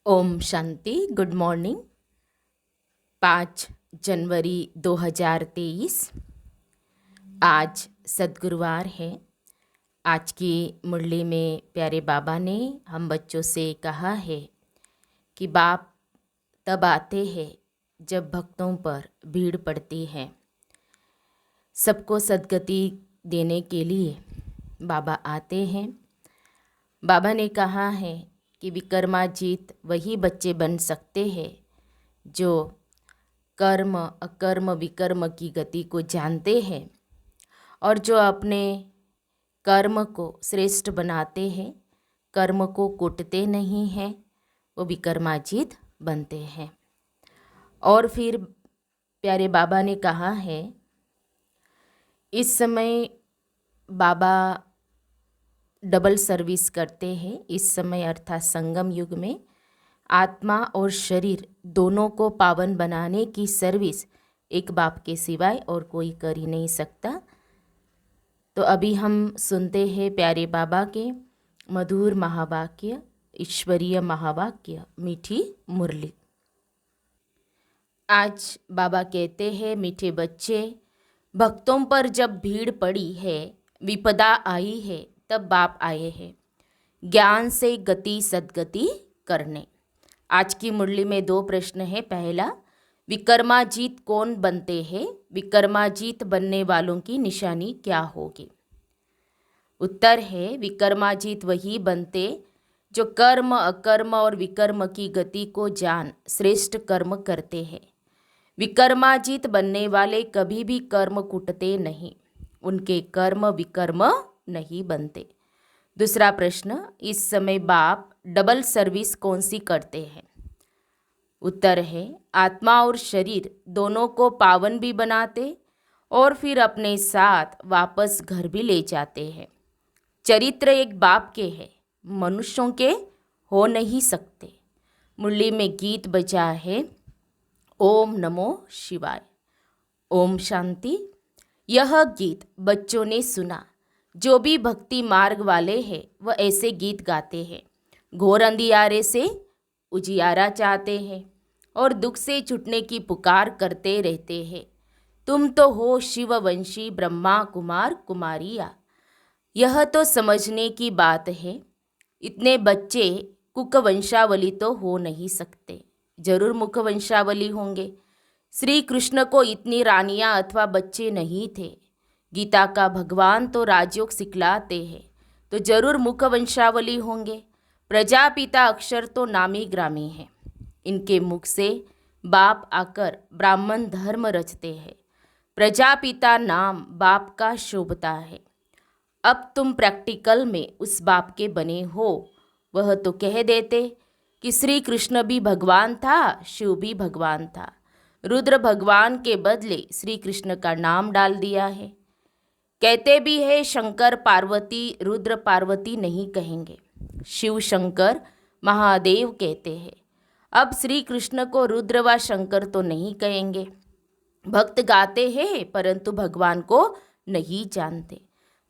Om Shanti. Good morning. 5 जनवरी 2023। आज सद्गुरुवार है। आज की मुरली में प्यारे बाबा ने हम बच्चों से कहा है कि बाप तब आते हैं जब भक्तों पर भीड़ पड़ती है। सबको सद्गति देने के लिए बाबा आते हैं। बाबा ने कहा है कि विकर्माजीत वही बच्चे बन सकते हैं जो कर्म अकर्म विकर्म की गति को जानते हैं और जो अपने कर्म को श्रेष्ठ बनाते हैं, कर्म को कूटते नहीं हैं, वो विकर्माजीत बनते हैं। और फिर प्यारे बाबा ने कहा है, इस समय बाबा डबल सर्विस करते हैं। इस समय अर्थात संगम युग में आत्मा और शरीर दोनों को पावन बनाने की सर्विस एक बाप के सिवाय और कोई कर ही नहीं सकता। तो अभी हम सुनते हैं प्यारे बाबा के मधुर महावाक्य, ईश्वरीय महावाक्य, मीठी मुरली। आज बाबा कहते हैं, मीठे बच्चे, भक्तों पर जब भीड़ पड़ी है, विपदा आई है, तब बाप आए हैं ज्ञान से गति सद्गति करने। आज की मुरली में 2 प्रश्न हैं। पहला, विकर्माजीत कौन बनते हैं? विकर्माजीत बनने वालों की निशानी क्या होगी? उत्तर है, विकर्माजीत वही बनते जो कर्म अकर्म और विकर्म की गति को जान श्रेष्ठ कर्म करते हैं। विकर्माजीत बनने वाले कभी भी कर्म कूटते नहीं, उनके कर्म विकर्म नहीं बनते। दूसरा प्रश्न, इस समय बाप डबल सर्विस कौन सी करते हैं? उत्तर है, आत्मा और शरीर दोनों को पावन भी बनाते और फिर अपने साथ वापस घर भी ले जाते हैं। चरित्र एक बाप के है, मनुष्यों के हो नहीं सकते। मुरली में गीत बजा है, ओम नमो शिवाय। ओम शांति। यह गीत बच्चों ने सुना। जो भी भक्ति मार्ग वाले हैं वह ऐसे गीत गाते हैं। घोर अंधियारे से उजियारा चाहते हैं और दुख से छूटने की पुकार करते रहते हैं। तुम तो हो शिववंशी ब्रह्मा कुमार कुमारिया। यह तो समझने की बात है। इतने बच्चे कुकवंशावली तो हो नहीं सकते, जरूर मुखवंशावली होंगे। श्री कृष्ण को इतनी रानियां अथवा बच्चे नहीं थे। गीता का भगवान तो राजयोग सिखलाते हैं, तो जरूर मुखवंशावली होंगे। प्रजापिता अक्षर तो नामी ग्रामी है। इनके मुख से बाप आकर ब्राह्मण धर्म रचते हैं। प्रजापिता नाम बाप का शोभता है। अब तुम प्रैक्टिकल में उस बाप के बने हो। वह तो कह देते कि श्री कृष्ण भी भगवान था, शिव भी भगवान था। रुद्र भगवान के बदले श्री कृष्ण का नाम डाल दिया है। कहते भी है शंकर पार्वती, रुद्र पार्वती नहीं कहेंगे, शिव शंकर महादेव कहते हैं। अब श्री कृष्ण को रुद्र व शंकर तो नहीं कहेंगे। भक्त गाते हैं परंतु भगवान को नहीं जानते।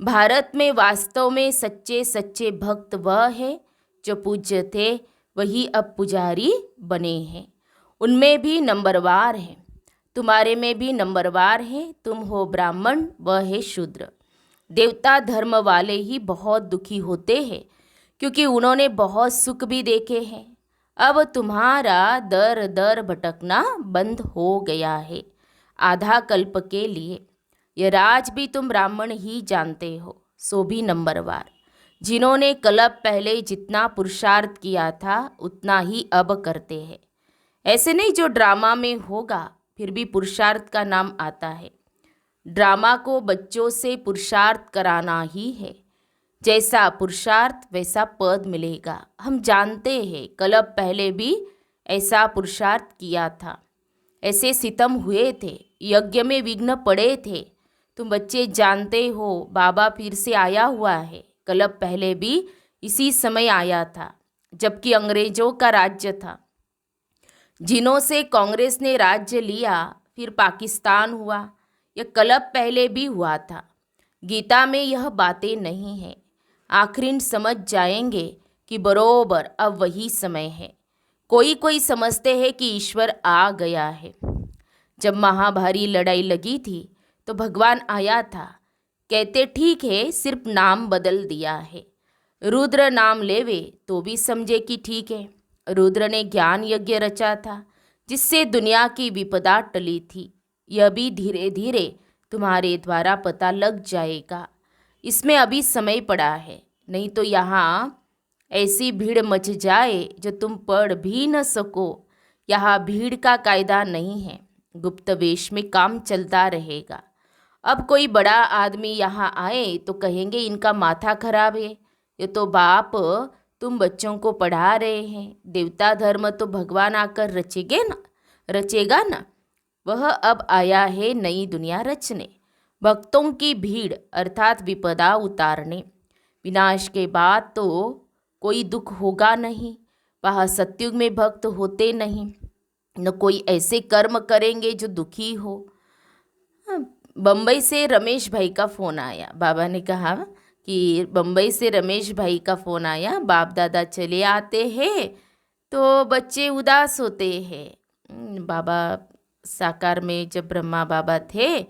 भारत में वास्तव में सच्चे सच्चे भक्त वह है जो पूज्य थे, वही अब पुजारी बने हैं। उनमें भी नंबरवार हैं, तुम्हारे में भी नंबरवार है। तुम हो ब्राह्मण, वह है शूद्र। देवता धर्म वाले ही बहुत दुखी होते हैं क्योंकि उन्होंने बहुत सुख भी देखे हैं। अब तुम्हारा दर दर भटकना बंद हो गया है आधा कल्प के लिए। यह राज भी तुम ब्राह्मण ही जानते हो, सो भी नंबरवार। जिन्होंने कल्प पहले जितना पुरुषार्थ किया था उतना ही अब करते हैं। ऐसे नहीं जो ड्रामा में होगा फिर भी पुरुषार्थ का नाम आता है। ड्रामा को बच्चों से पुरुषार्थ कराना ही है। जैसा पुरुषार्थ वैसा पद मिलेगा। हम जानते हैं कल्प पहले भी ऐसा पुरुषार्थ किया था, ऐसे सितम हुए थे, यज्ञ में विघ्न पड़े थे। तुम बच्चे जानते हो बाबा फिर से आया हुआ है। कल्प पहले भी इसी समय आया था जबकि अंग्रेजों का राज्य था। जिनों से कांग्रेस ने राज्य लिया, फिर पाकिस्तान हुआ। यह कल्प पहले भी हुआ था। गीता में यह बातें नहीं हैं। आखिर समझ जाएंगे कि बरोबर अब वही समय है। कोई कोई समझते हैं कि ईश्वर आ गया है। जब महाभारी लड़ाई लगी थी तो भगवान आया था। कहते ठीक है, सिर्फ नाम बदल दिया है। रुद्र नाम लेवे तो भी समझे कि ठीक है। रुद्र ने ज्ञान यज्ञ रचा था जिससे दुनिया की विपदा टली थी। यह भी धीरे धीरे तुम्हारे द्वारा पता लग जाएगा। इसमें अभी समय पड़ा है, नहीं तो यहाँ ऐसी भीड़ मच जाए जो तुम पढ़ भी न सको। यहाँ भीड़ का कायदा नहीं है, गुप्त वेश में काम चलता रहेगा। अब कोई बड़ा आदमी यहाँ आए तो कहेंगे इनका माथा खराब है, ये तो बाप तुम बच्चों को पढ़ा रहे हैं। देवता धर्म तो भगवान आकर रचेगा ना। वह अब आया है नई दुनिया रचने, भक्तों की भीड़ अर्थात विपदा उतारने। विनाश के बाद तो कोई दुख होगा नहीं। वहाँ सत्युग में भक्त होते नहीं, न कोई ऐसे कर्म करेंगे जो दुखी हो। बम्बई से रमेश भाई का फ़ोन आया। बाबा ने कहा कि बम्बई से रमेश भाई का फ़ोन आया, बाप दादा चले आते हैं तो बच्चे उदास होते हैं। बाबा साकार में जब ब्रह्मा बाबा थे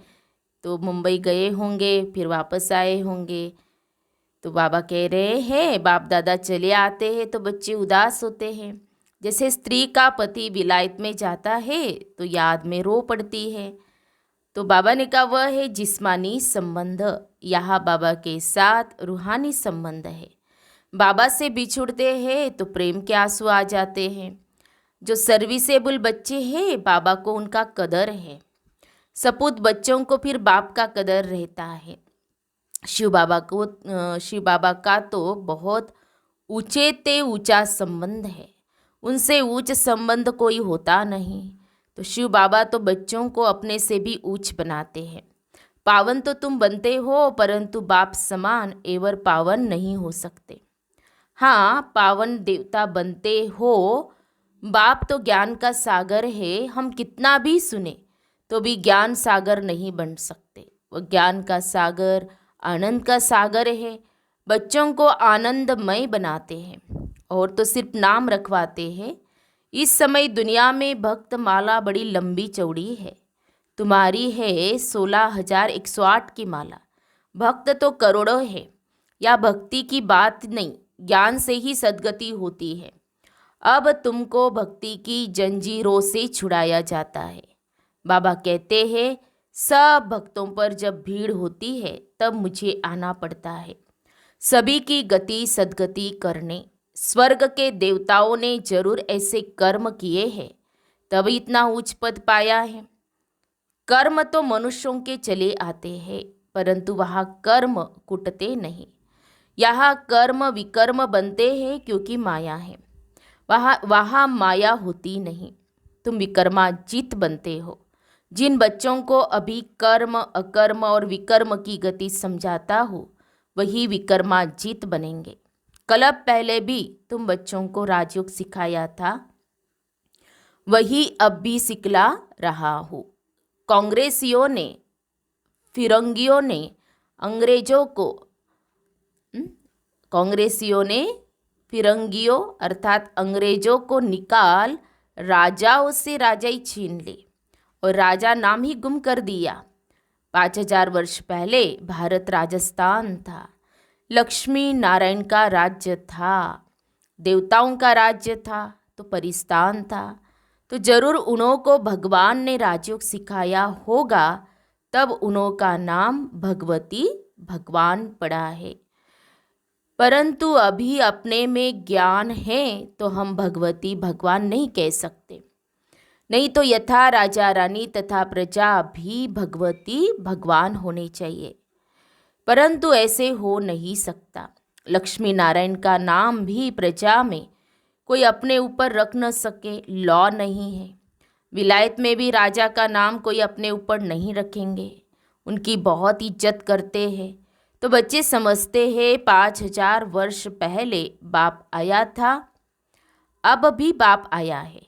तो मुंबई गए होंगे, फिर वापस आए होंगे। तो बाबा कह रहे हैं बाप दादा चले आते हैं तो बच्चे उदास होते हैं। जैसे स्त्री का पति विलायत में जाता है तो याद में रो पड़ती है। तो बाबा ने कहा वह है जिस्मानी संबंध। यहाँ बाबा के साथ रूहानी संबंध है। बाबा से बिछुड़ते हैं तो प्रेम के आंसू आ जाते हैं। जो सर्विसेबल बच्चे हैं बाबा को उनका कदर है। सपूत बच्चों को फिर बाप का कदर रहता है। शिव बाबा का तो बहुत ऊंचे ते ऊंचा संबंध है, उनसे ऊंच संबंध कोई होता नहीं। तो शिव बाबा तो बच्चों को अपने से भी ऊंच बनाते हैं। पावन तो तुम बनते हो, परंतु बाप समान एवर पावन नहीं हो सकते। हाँ, पावन देवता बनते हो। बाप तो ज्ञान का सागर है, हम कितना भी सुने तो भी ज्ञान सागर नहीं बन सकते। वो ज्ञान का सागर आनंद का सागर है। बच्चों को आनंदमय बनाते हैं और तो सिर्फ नाम रखवाते हैं। इस समय दुनिया में भक्त माला बड़ी लंबी चौड़ी है। तुम्हारी है 16,108 की माला। भक्त तो करोड़ों है। या भक्ति की बात नहीं, ज्ञान से ही सद्गति होती है। अब तुमको भक्ति की जंजीरों से छुड़ाया जाता है। बाबा कहते हैं सब भक्तों पर जब भीड़ होती है तब मुझे आना पड़ता है, सभी की गति सद्गति करने। स्वर्ग के देवताओं ने जरूर ऐसे कर्म किए हैं तब इतना उच्च पद पाया है। कर्म तो मनुष्यों के चले आते हैं, परंतु वहाँ कर्म कुटते नहीं। यहाँ कर्म विकर्म बनते हैं क्योंकि माया है। वहाँ माया होती नहीं। तुम विकर्माजीत बनते हो। जिन बच्चों को अभी कर्म अकर्म और विकर्म की गति समझाता हो वही विकर्माजीत बनेंगे। कल्प पहले भी तुम बच्चों को राजयोग सिखाया था, वही अब भी सिखला रहा हो। कांग्रेसियों ने फिरंगियों ने अंग्रेजों को कांग्रेसियों ने फिरंगियों अर्थात अंग्रेजों को निकाल राजाओं से राजाई छीन ली और राजा नाम ही गुम कर दिया। 5,000 वर्ष पहले भारत राजस्थान था। लक्ष्मी नारायण का राज्य था, देवताओं का राज्य था, तो परिस्तान था। तो जरूर उन्हों को भगवान ने राजयोग सिखाया होगा, तब उन्हों का नाम भगवती भगवान पड़ा है। परंतु अभी अपने में ज्ञान है तो हम भगवती भगवान नहीं कह सकते। नहीं तो यथा राजा रानी तथा प्रजा भी भगवती भगवान होने चाहिए, परंतु ऐसे हो नहीं सकता। लक्ष्मी नारायण का नाम भी प्रजा में कोई अपने ऊपर रख न सके, लॉ नहीं है। विलायत में भी राजा का नाम कोई अपने ऊपर नहीं रखेंगे, उनकी बहुत इज्जत करते हैं। तो बच्चे समझते हैं 5,000 वर्ष पहले बाप आया था, अब भी बाप आया है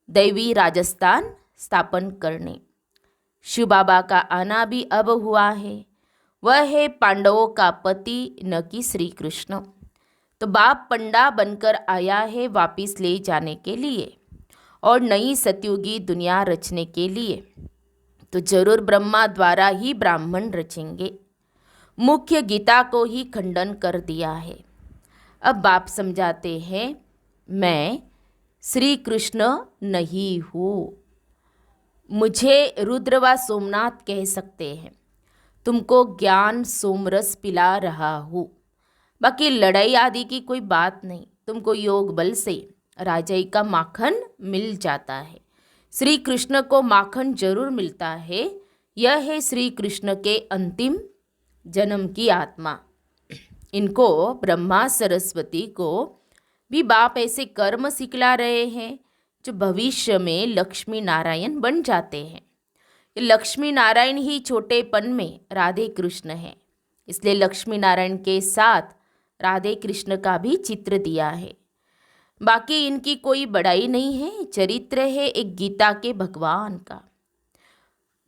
दैवी राजस्थान स्थापन करने। शिव बाबा का आना भी अब हुआ है। वह है पांडवों का पति, न कि श्री कृष्ण। तो बाप पंडा बनकर आया है वापिस ले जाने के लिए और नई सतयुगी दुनिया रचने के लिए। तो जरूर ब्रह्मा द्वारा ही ब्राह्मण रचेंगे। मुख्य गीता को ही खंडन कर दिया है। अब बाप समझाते हैं, मैं श्री कृष्ण नहीं हूँ। मुझे रुद्र व सोमनाथ कह सकते हैं। तुमको ज्ञान सोमरस पिला रहा हूँ। बाकी लड़ाई आदि की कोई बात नहीं। तुमको योग बल से राजाई का माखन मिल जाता है। श्री कृष्ण को माखन जरूर मिलता है। यह है श्री कृष्ण के अंतिम जन्म की आत्मा। इनको ब्रह्मा सरस्वती को भी बाप ऐसे कर्म सिखला रहे हैं जो भविष्य में लक्ष्मी नारायण बन जाते हैं। लक्ष्मी नारायण ही छोटेपन में राधे कृष्ण है, इसलिए लक्ष्मी नारायण के साथ राधे कृष्ण का भी चित्र दिया है। बाकी इनकी कोई बड़ाई नहीं है, चरित्र है एक गीता के भगवान का।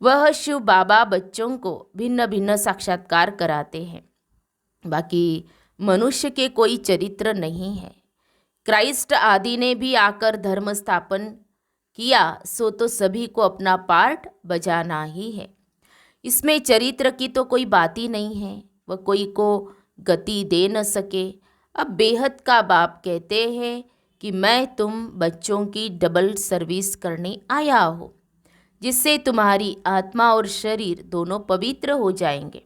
वह शिव बाबा बच्चों को भिन्न भिन्न साक्षात्कार कराते हैं। बाकी मनुष्य के कोई चरित्र नहीं है। क्राइस्ट आदि ने भी आकर धर्म स्थापन किया, सो तो सभी को अपना पार्ट बजाना ही है। इसमें चरित्र की तो कोई बात ही नहीं है। वह कोई को गति दे न सके। अब बेहद का बाप कहते हैं कि मैं तुम बच्चों की डबल सर्विस करने आया हूँ, जिससे तुम्हारी आत्मा और शरीर दोनों पवित्र हो जाएंगे।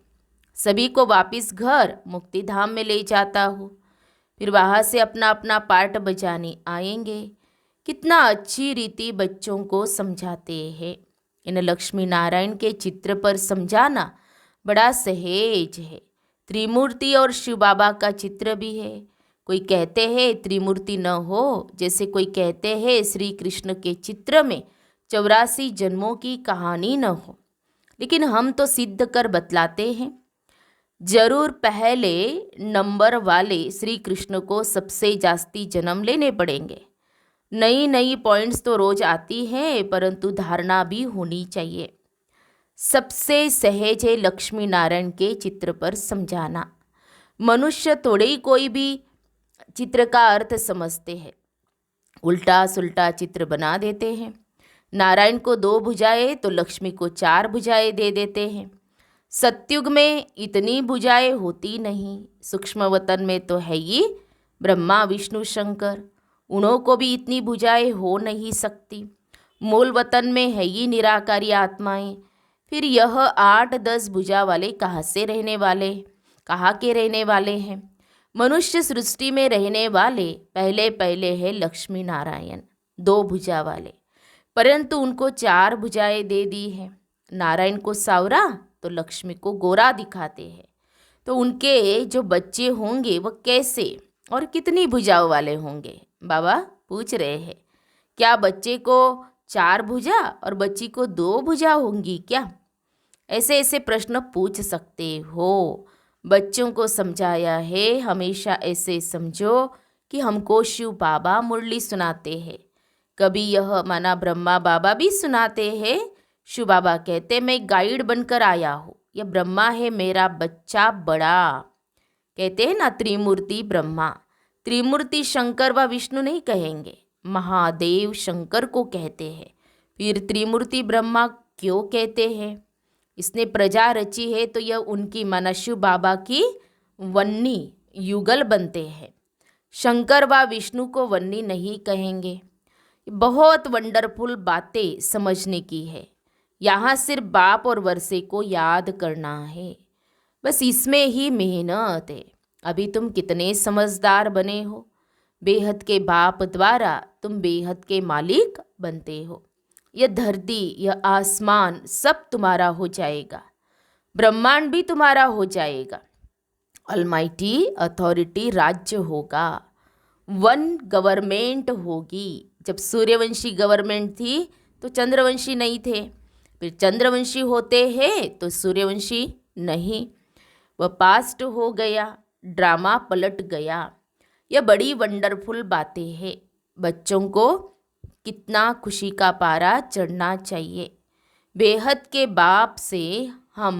सभी को वापस घर मुक्ति धाम में ले जाता हूँ, फिर वहाँ से अपना अपना पार्ट बजाने आएंगे। कितना अच्छी रीति बच्चों को समझाते हैं। इन लक्ष्मी नारायण के चित्र पर समझाना बड़ा सहज है। त्रिमूर्ति और शिव बाबा का चित्र भी है। कोई कहते हैं त्रिमूर्ति न हो, जैसे कोई कहते हैं श्री कृष्ण के चित्र में 84 जन्मों की कहानी न हो। लेकिन हम तो सिद्ध कर बतलाते हैं, जरूर पहले नंबर वाले श्री कृष्ण को सबसे जास्ती जन्म लेने पड़ेंगे। नई नई पॉइंट्स तो रोज आती हैं, परंतु धारणा भी होनी चाहिए। सबसे सहज है लक्ष्मी नारायण के चित्र पर समझाना। मनुष्य थोड़े ही कोई भी चित्र का अर्थ समझते हैं, उल्टा सुल्टा चित्र बना देते हैं। नारायण को 2 भुजाएं तो लक्ष्मी को 4 भुजाएं दे देते हैं। सतयुग में इतनी भुजाएं होती नहीं। सूक्ष्म वतन में तो है ही ब्रह्मा विष्णु शंकर, उन्हों को भी इतनी भुजाएं हो नहीं सकती। मूल वतन में है ही निराकारी आत्माएं। फिर यह 8-10 भुजा वाले कहाँ से रहने वाले, कहाँ के रहने वाले हैं? मनुष्य सृष्टि में रहने वाले पहले पहले है लक्ष्मी नारायण 2 भुजा वाले, परंतु उनको 4 भुजाएं दे दी हैं। नारायण को सावरा तो लक्ष्मी को गोरा दिखाते हैं। तो उनके जो बच्चे होंगे वह कैसे और कितनी भुजाओं वाले होंगे? बाबा पूछ रहे हैं, क्या बच्चे को 4 भुजा और बच्ची को 2 भुजा होंगी क्या? ऐसे ऐसे प्रश्न पूछ सकते हो। बच्चों को समझाया है, हमेशा ऐसे समझो कि हमको शिव बाबा मुरली सुनाते हैं। कभी यह माना ब्रह्मा बाबा भी सुनाते हैं। शिव बाबा कहते मैं गाइड बनकर आया हूँ, यह ब्रह्मा है मेरा बच्चा बड़ा। कहते हैं ना त्रिमूर्ति ब्रह्मा, त्रिमूर्ति शंकर व विष्णु नहीं कहेंगे, महादेव शंकर को कहते हैं। फिर त्रिमूर्ति ब्रह्मा क्यों कहते हैं? इसने प्रजा रची है तो यह उनकी माना शिव बाबा की वन्नी युगल बनते हैं। शंकर व विष्णु को वन्नी नहीं कहेंगे। बहुत वंडरफुल बातें समझने की है। यहाँ सिर्फ बाप और वर्षे को याद करना है, बस इसमें ही मेहनत है। अभी तुम कितने समझदार बने हो। बेहद के बाप द्वारा तुम बेहद के मालिक बनते हो। यह धरती, यह आसमान सब तुम्हारा हो जाएगा। ब्रह्मांड भी तुम्हारा हो जाएगा। ऑलमाइटी अथॉरिटी राज्य होगा। वन गवर्नमेंट होगी। जब सूर्यवंशी गवर्नमेंट थी तो चंद्रवंशी नहीं थे, फिर चंद्रवंशी होते हैं तो सूर्यवंशी नहीं। वह पास्ट हो गया, ड्रामा पलट गया। यह बड़ी वंडरफुल बातें हैं। बच्चों को कितना खुशी का पारा चढ़ना चाहिए। बेहद के बाप से हम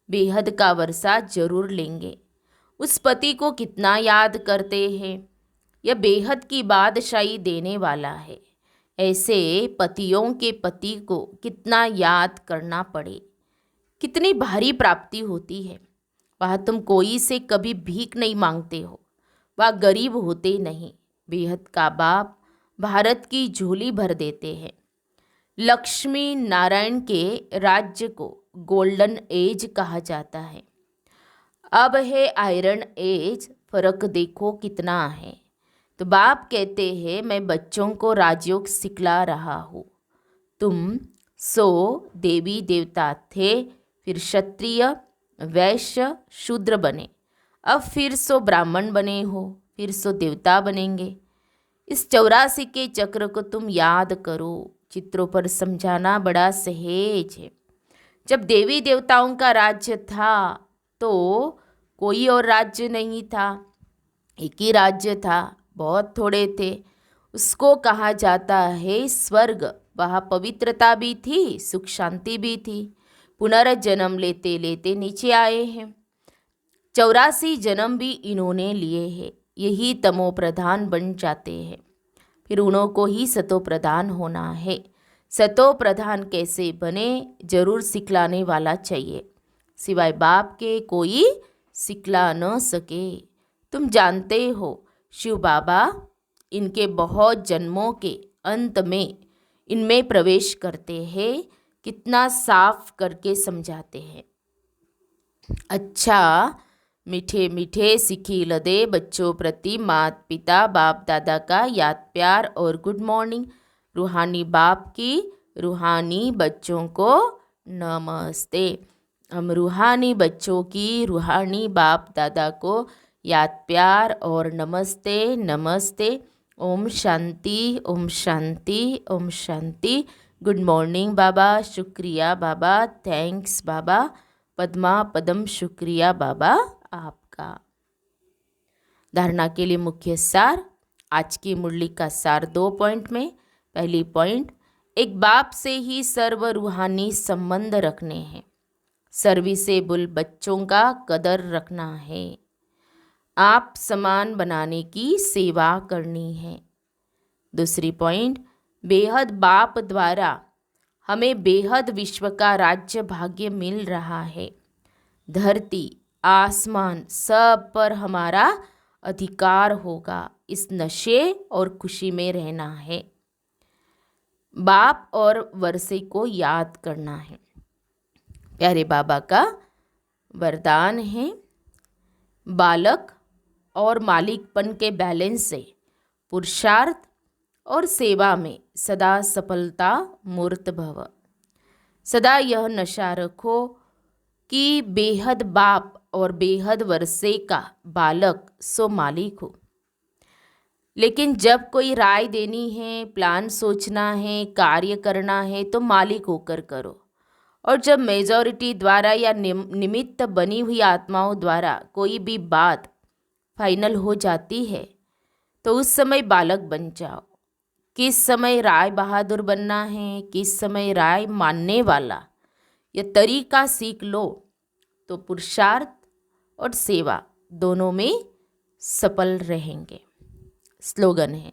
बेहद का वर्षा जरूर लेंगे। उस पति को कितना याद करते हैं। यह बेहद की बादशाही देने वाला है। ऐसे पतियों के पति को कितना याद करना पड़े, कितनी भारी प्राप्ति होती है। वह तुम कोई से कभी भीख नहीं मांगते हो, वह गरीब होते नहीं। बेहद का बाप भारत की झोली भर देते हैं। लक्ष्मी नारायण के राज्य को गोल्डन एज कहा जाता है। अब है आयरन एज, फर्क देखो कितना है। तो बाप कहते हैं मैं बच्चों को राजयोग सिखला रहा हूँ। तुम 100 देवी देवता थे, फिर क्षत्रिय वैश्य शूद्र बने, अब फिर 100 ब्राह्मण बने हो, फिर 100 देवता बनेंगे। इस 84 के चक्र को तुम याद करो। चित्रों पर समझाना बड़ा सहज है। जब देवी देवताओं का राज्य था तो कोई और राज्य नहीं था, एक ही राज्य था, बहुत थोड़े थे। उसको कहा जाता है स्वर्ग। वहाँ पवित्रता भी थी, सुख शांति भी थी। पुनर्जन्म लेते लेते नीचे आए हैं। 84 जन्म भी इन्होंने लिए हैं। यही तमो प्रधान बन जाते हैं। फिर उन्हों को ही सतो प्रधान होना है। सतो प्रधान कैसे बने, जरूर सिखलाने वाला चाहिए। सिवाय बाप के कोई सिखला न सके। तुम जानते हो शिव बाबा इनके बहुत जन्मों के अंत में इनमें प्रवेश करते हैं। कितना साफ करके समझाते हैं। अच्छा मीठे मीठे सिखिल दे बच्चों प्रति माता पिता बाप दादा का याद प्यार और गुड मॉर्निंग। रूहानी बाप की रूहानी बच्चों को नमस्ते। हम रूहानी बच्चों की रूहानी बाप दादा को याद प्यार और नमस्ते नमस्ते। ओम शांति ओम शांति ओम शांति। गुड मॉर्निंग बाबा, शुक्रिया बाबा, थैंक्स बाबा, पद्मा पदम शुक्रिया बाबा आपका। धारणा के लिए मुख्य सार। आज की मुरली का सार 2 पॉइंट में। पहली पॉइंट, एक बाप से ही सर्व रूहानी संबंध रखने हैं। सर्विसेबल बच्चों का कदर रखना है। आप समान बनाने की सेवा करनी है। दूसरी पॉइंट, बेहद बाप द्वारा हमें बेहद विश्व का राज्य भाग्य मिल रहा है। धरती आसमान सब पर हमारा अधिकार होगा। इस नशे और खुशी में रहना है। बाप और वर्षे को याद करना है। प्यारे बाबा का वरदान है, बालक और मालिकपन के बैलेंस से पुरुषार्थ और सेवा में सदा सफलता मूर्त भव। सदा यह नशा रखो कि बेहद बाप और बेहद वर्षे का बालक सो मालिक हो। लेकिन जब कोई राय देनी है, प्लान सोचना है, कार्य करना है तो मालिक होकर करो। और जब मेजॉरिटी द्वारा या निमित्त बनी हुई आत्माओं द्वारा कोई भी बात फाइनल हो जाती है तो उस समय बालक बन जाओ। किस समय राय बहादुर बनना है, किस समय राय मानने वाला, यह तरीका सीख लो तो पुरुषार्थ और सेवा दोनों में सफल रहेंगे। स्लोगन है,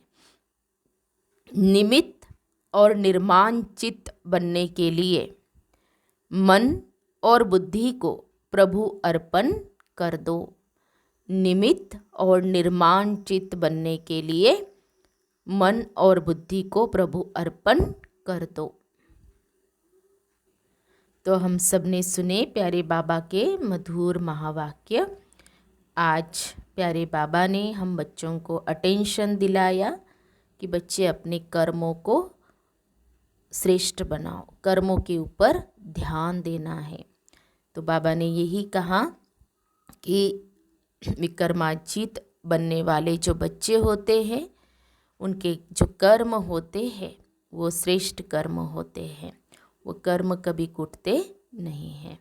निमित्त और निर्माण चित्त बनने के लिए मन और बुद्धि को प्रभु अर्पण कर दो। निमित्त और निर्माण चित्त बनने के लिए मन और बुद्धि को प्रभु अर्पण कर दो। तो हम सब ने सुने प्यारे बाबा के मधुर महावाक्य। आज प्यारे बाबा ने हम बच्चों को अटेंशन दिलाया कि बच्चे अपने कर्मों को श्रेष्ठ बनाओ, कर्मों के ऊपर ध्यान देना है। तो बाबा ने यही कहा कि विक्रमाजीत बनने वाले जो बच्चे होते हैं उनके जो कर्म होते हैं वो श्रेष्ठ कर्म होते हैं। वो कर्म कभी कूटते नहीं हैं।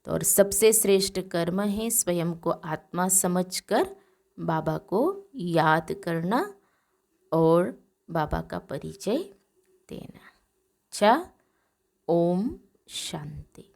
तो और सबसे श्रेष्ठ कर्म है स्वयं को आत्मा समझकर बाबा को याद करना और बाबा का परिचय देना। अच्छा, ओम शांति।